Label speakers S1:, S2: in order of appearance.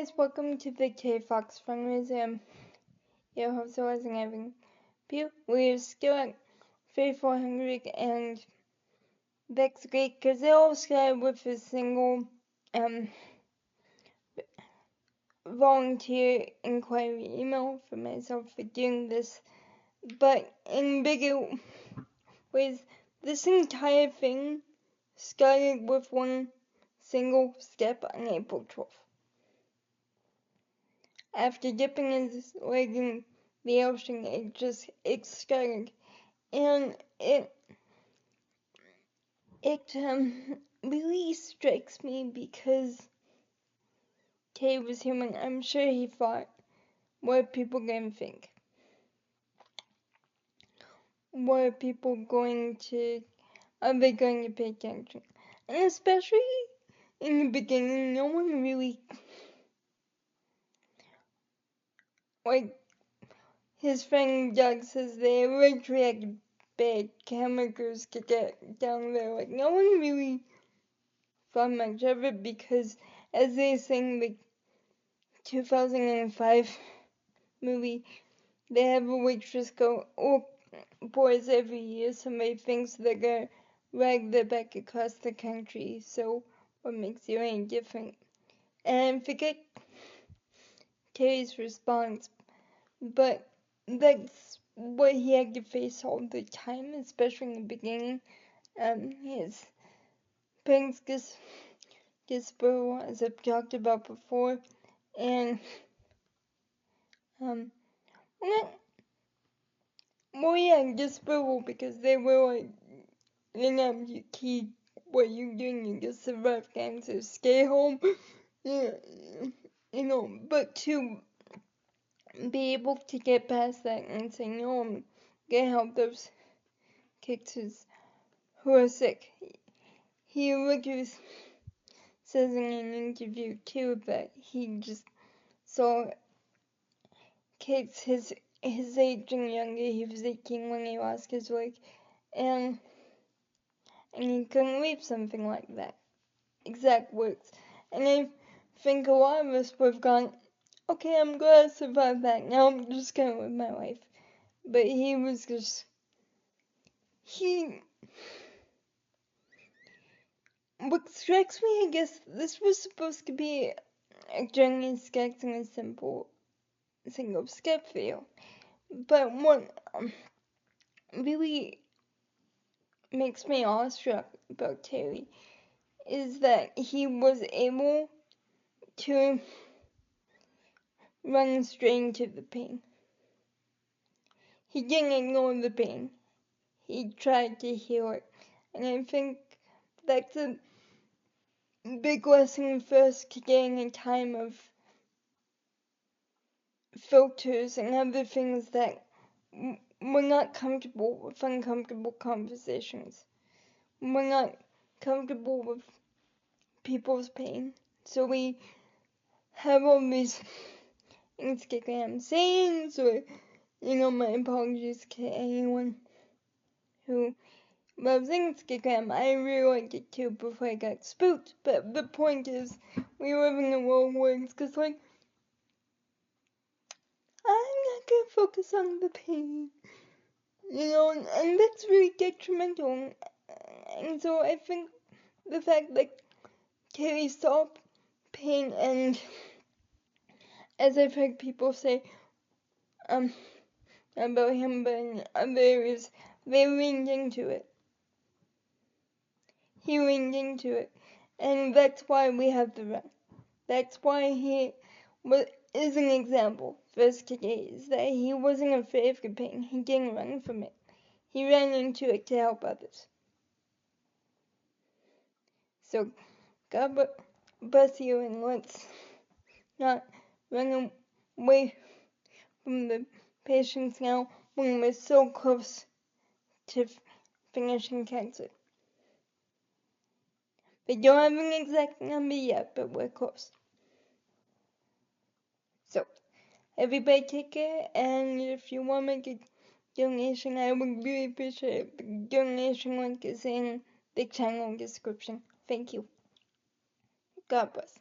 S1: guys, welcome to the K-Fox fundraiser. I'm your host, Horizon Evan Pugh. We're still at 3,400 and that's great because it all started with a single volunteer inquiry email for myself for doing this. But in bigger ways, this entire thing started with one single step on April 12th. After dipping his leg in the ocean, it started, and it really strikes me because Kay was human. I'm sure he thought, what are people gonna think? What are people are they going to pay attention? And especially in the beginning, no one really, like, his friend Doug says they eventually had bad camera crews to get down there. Like, no one really thought much of it because, as they sing the 2005 movie, they have a waitress go, oh, boys, every year somebody thinks they're gonna rag their back across the country, so what makes you any different? And forget Terry's response, but that's what he had to face all the time, especially in the beginning. His parents disapproval, as I've talked about before, and disapproval because they were like, you keep what you're doing, you just survive cancer, stay home, yeah, but to be able to get past that and say, no, I'm gonna help those kids who are sick. He literally says in an interview too that he just saw kids his age and younger. He was 18 when he lost his leg, and he couldn't leave something like that. Exact words. And I think a lot of us would have gone, okay, I'm gonna survive that. Now I'm just gonna live my life. But he was just, what strikes me, I guess, this was supposed to be a journey sketch and a simple single sketch video. But what really makes me awestruck about Terry is that he was able to run straight into the pain. He didn't ignore the pain. He tried to heal it. And I think that's a big lesson for us today in a time of filters and other things that we're not comfortable with uncomfortable conversations. We're not comfortable with people's pain. So we have all these Instagram sayings or, my apologies to anyone who loves Instagram. I really liked it too before I got spooked. But the point is, we live in a world where it's just like, I'm not gonna focus on the pain. And that's really detrimental. And so I think the fact that Terry saw pain, and as I've heard people say, about him, but in other areas, they leaned into it. He leaned into it. And that's why we have the run. That's why he is an example for us today, is that he wasn't afraid of the pain. He didn't run from it. He ran into it to help others. So, God bless you, and let's not run away from the patients now when we're so close to finishing cancer. We don't have an exact number yet, but we're close. So, everybody take care, and if you want to make a donation, I would really appreciate it. The donation link is in the channel description. Thank you. God bless.